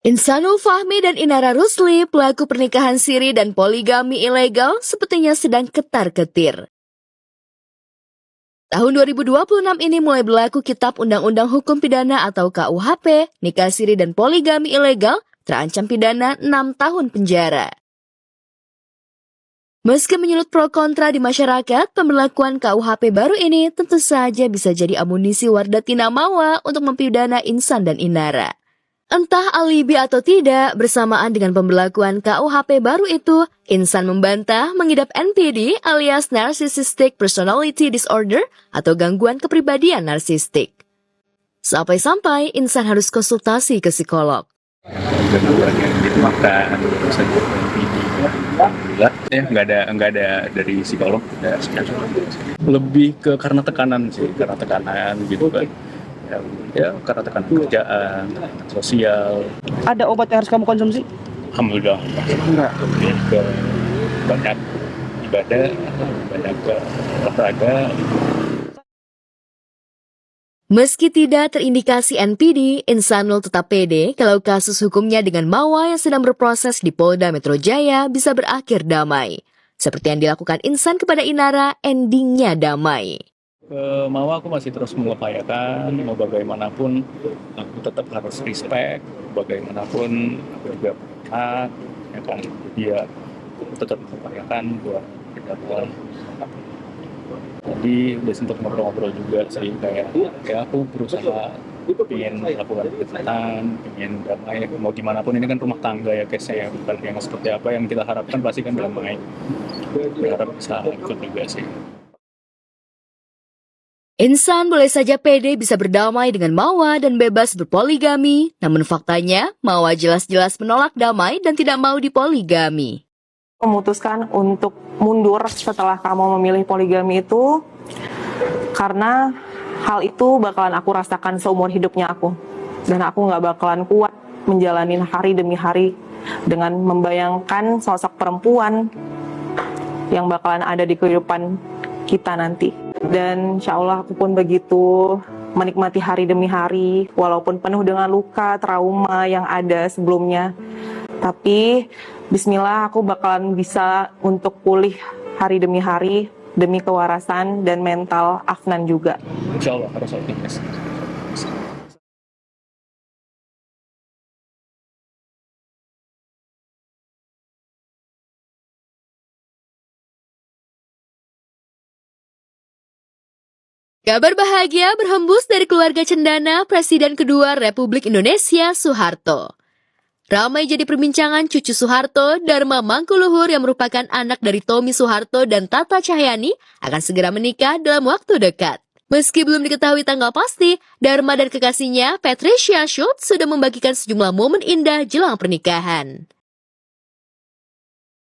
Insanul Fahmi dan Inara Rusli, pelaku pernikahan siri dan poligami ilegal, sepertinya sedang ketar-ketir. Tahun 2026 ini mulai berlaku Kitab Undang-Undang Hukum Pidana atau KUHP, nikah siri dan poligami ilegal terancam pidana 6 tahun penjara. Meski menyulut pro kontra di masyarakat, pemberlakuan KUHP baru ini tentu saja bisa jadi amunisi Wardatina Mawa untuk mempidana Insan dan Inara. Entah alibi atau tidak, bersamaan dengan pemberlakuan KUHP baru itu, Insan membantah mengidap NPD alias Narcissistic Personality Disorder atau gangguan kepribadian narsistik. Sampai-sampai Insan harus konsultasi ke psikolog. Gangguan yang ditemukan bisa NPD, alhamdulillah ya nggak ada dari psikolog, lebih ke karena tekanan gitu kan. Ya karena tekanan kerjaan, sosial. Ada obat yang harus kamu konsumsi? Alhamdulillah. Enggak. Lebih ke banyak ibadah, banyak ke olahraga. Meski tidak terindikasi NPD, Insanul tetap pede kalau kasus hukumnya dengan Mawa yang sedang berproses di Polda Metro Jaya bisa berakhir damai. Seperti yang dilakukan Insan kepada Inara, endingnya damai. Mau aku masih terus mengupayakan, mau bagaimanapun aku tetap harus respect, bagaimanapun aku juga hak, ya kan, dia aku tetap mengupayakan buat kedamaian. Jadi udah sempat ngobrol-ngobrol juga sih, kayak aku berusaha ingin melakukan pendekatan, ingin damai, mau gimana pun ini kan rumah tangga ya case-nya ya, bukan yang seperti apa yang kita harapkan pasti kan damai. Berharap bisa ikut juga sih. Insan boleh saja pede bisa berdamai dengan Mawa dan bebas berpoligami, namun faktanya Mawa jelas-jelas menolak damai dan tidak mau dipoligami. Memutuskan untuk mundur setelah kamu memilih poligami itu karena hal itu bakalan aku rasakan seumur hidupnya aku, dan aku nggak bakalan kuat menjalani hari demi hari dengan membayangkan sosok perempuan yang bakalan ada di kehidupan kita nanti. Dan insya Allah aku pun begitu menikmati hari demi hari, walaupun penuh dengan luka, trauma yang ada sebelumnya. Tapi bismillah aku bakalan bisa untuk pulih hari demi hari, demi kewarasan dan mental Afnan juga. Insya Allah harus optimis. Kabar bahagia berhembus dari keluarga cendana Presiden kedua Republik Indonesia, Soeharto. Ramai jadi perbincangan cucu Soeharto, Dharma Mangkuluhur yang merupakan anak dari Tommy Soeharto dan Tata Cahyani akan segera menikah dalam waktu dekat. Meski belum diketahui tanggal pasti, Dharma dan kekasihnya, Patricia Schultz, sudah membagikan sejumlah momen indah jelang pernikahan.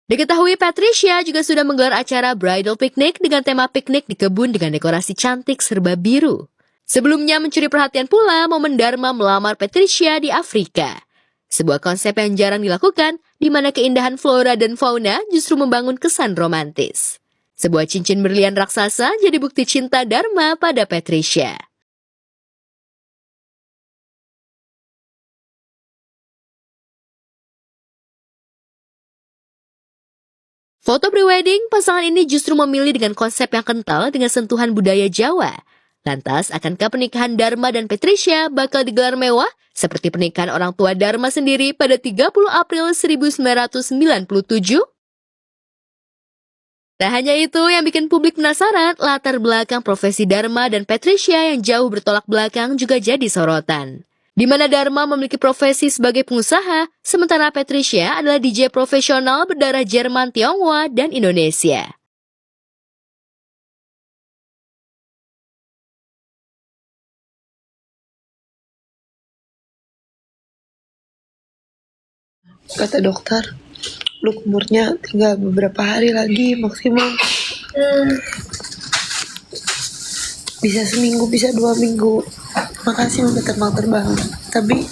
Diketahui Patricia juga sudah menggelar acara bridal picnic dengan tema piknik di kebun dengan dekorasi cantik serba biru. Sebelumnya mencuri perhatian pula momen Dharma melamar Patricia di Afrika. Sebuah konsep yang jarang dilakukan, di mana keindahan flora dan fauna justru membangun kesan romantis. Sebuah cincin berlian raksasa jadi bukti cinta Dharma pada Patricia. Foto prewedding, pasangan ini justru memilih dengan konsep yang kental dengan sentuhan budaya Jawa. Lantas, akankah pernikahan Dharma dan Patricia bakal digelar mewah seperti pernikahan orang tua Dharma sendiri pada 30 April 1997? Tak hanya itu yang bikin publik penasaran, latar belakang profesi Dharma dan Patricia yang jauh bertolak belakang juga jadi sorotan. Di mana Dharma memiliki profesi sebagai pengusaha, sementara Patricia adalah DJ profesional berdarah Jerman, Tionghoa, dan Indonesia. Kata dokter, lu umurnya tinggal beberapa hari lagi maksimum. Bisa seminggu, bisa 2 minggu. Makasih udah terbang. Tapi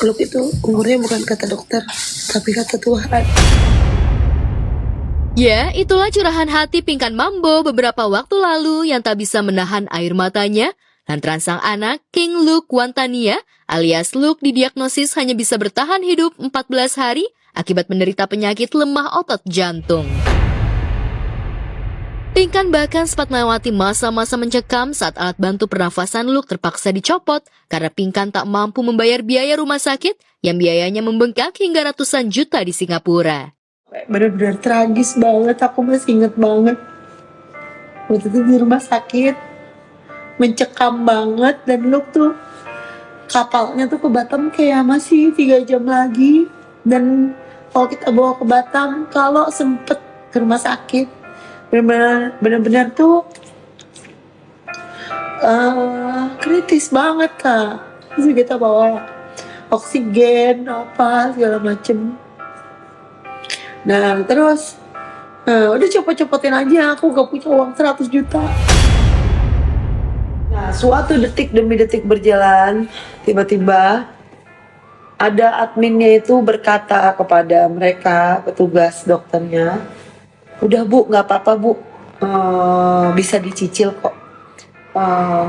Luke itu umurnya bukan kata dokter, tapi kata Tuhan. Ya, itulah curahan hati Pinkan Mambo beberapa waktu lalu yang tak bisa menahan air matanya Lantaran sang anak, King Luke Wantania, alias Luke didiagnosis hanya bisa bertahan hidup 14 hari akibat menderita penyakit lemah otot jantung. Pinkan bahkan sempat melewati masa-masa mencekam saat alat bantu pernafasan Luke terpaksa dicopot karena Pinkan tak mampu membayar biaya rumah sakit yang biayanya membengkak hingga ratusan juta di Singapura. Bener-bener tragis banget, aku masih inget banget. Waktu itu di rumah sakit, mencekam banget, dan Luke tuh kapalnya tuh ke Batam kayak masih 3 jam lagi. Dan kalau kita bawa ke Batam, kalau sempet ke rumah sakit, bener-bener tuh kritis banget Kak. Terus kita bawa oksigen apa segala macem. Nah terus udah copot-copotin aja, aku gak punya uang 100 juta. Nah suatu detik demi detik berjalan, tiba-tiba ada adminnya itu berkata kepada mereka, petugas dokternya, udah Bu, nggak apa-apa Bu, bisa dicicil kok,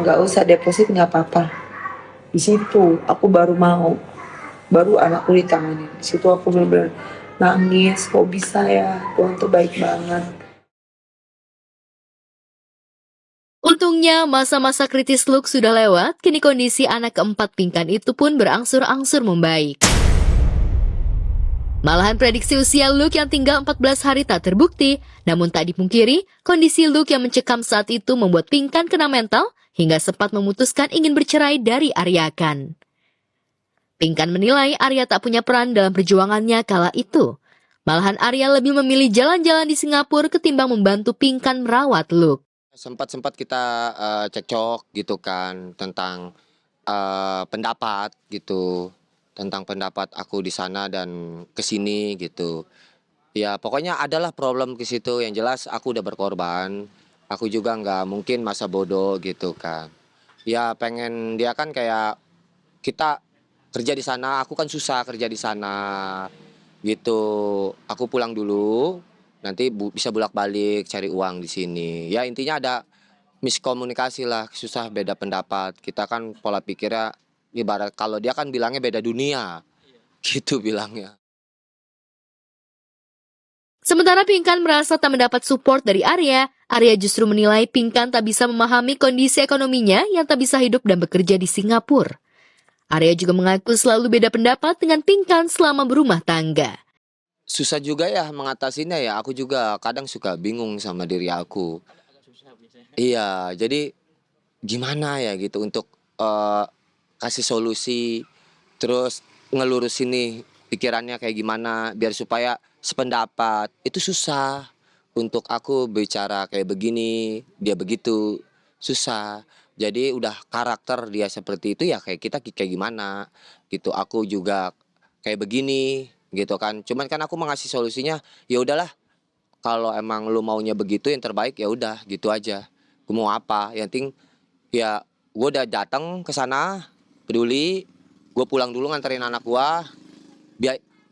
nggak usah deposit, nggak apa-apa. Di situ aku baru mau, baru anakku ditangani. Di situ aku benar-benar nangis, kok bisa ya, Tuhan tuh baik banget. Untungnya masa-masa kritis Luke sudah lewat, kini kondisi anak keempat Pinkan itu pun berangsur-angsur membaik. Malahan prediksi usia Luke yang tinggal 14 hari tak terbukti, namun tak dipungkiri, kondisi Luke yang mencekam saat itu membuat Pinkan kena mental hingga sempat memutuskan ingin bercerai dari Aryakan. Pinkan menilai Arya tak punya peran dalam perjuangannya kala itu. Malahan Arya lebih memilih jalan-jalan di Singapura ketimbang membantu Pinkan merawat Luke. Sempat kita cekcok gitu kan tentang pendapat gitu. Tentang pendapat aku di sana dan ke sini gitu. Ya pokoknya adalah problem ke situ, yang jelas aku udah berkorban. Aku juga nggak mungkin masa bodoh gitu kan. Ya pengen dia kan kayak kita kerja di sana, aku kan susah kerja di sana gitu. Aku pulang dulu, nanti bisa bolak-balik cari uang di sini. Ya intinya ada miskomunikasi lah, susah beda pendapat. Kita kan pola pikirnya ibarat kalau dia kan bilangnya beda dunia, gitu bilangnya. Sementara Pinkan merasa tak mendapat support dari Arya justru menilai Pinkan tak bisa memahami kondisi ekonominya yang tak bisa hidup dan bekerja di Singapura. Arya juga mengaku selalu beda pendapat dengan Pinkan selama berumah tangga. Susah juga ya mengatasinya ya, aku juga kadang suka bingung sama diri aku. Iya, jadi gimana ya gitu untuk kasih solusi, terus ngelurusin nih pikirannya kayak gimana biar supaya sependapat. Itu susah untuk aku bicara kayak begini, dia begitu, susah. Jadi udah karakter dia seperti itu ya kayak kita kayak gimana gitu. Aku juga kayak begini gitu kan. Cuman kan aku mengasih solusinya, ya udahlah. Kalau emang lu maunya begitu yang terbaik ya udah gitu aja. Gue mau apa? Yang penting ya gue udah datang ke sana, peduli, gue pulang dulu nganterin anak gue.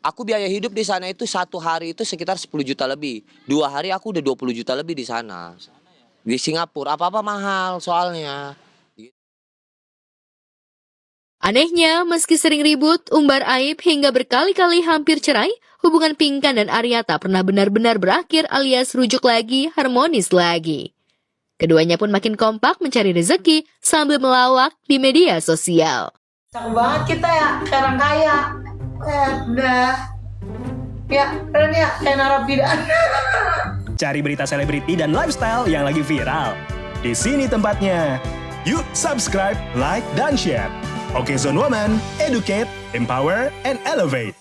Aku biaya hidup di sana itu 1 hari itu sekitar 10 juta lebih. 2 hari aku udah 20 juta lebih di sana. Di Singapura apa-apa mahal soalnya. Anehnya, meski sering ribut, umbar aib hingga berkali-kali hampir cerai, hubungan Pinkan dan Arya tak pernah benar-benar berakhir alias rujuk lagi, harmonis lagi. Keduanya pun makin kompak mencari rezeki sambil melawak di media sosial. Cakep banget kita ya, kayak orang kaya. Udah. Ya, keren ya, kayak narapidana. Cari berita selebriti dan lifestyle yang lagi viral. Di sini tempatnya. Yuk subscribe, like, dan share. Oke Zone Woman, educate, empower, and elevate.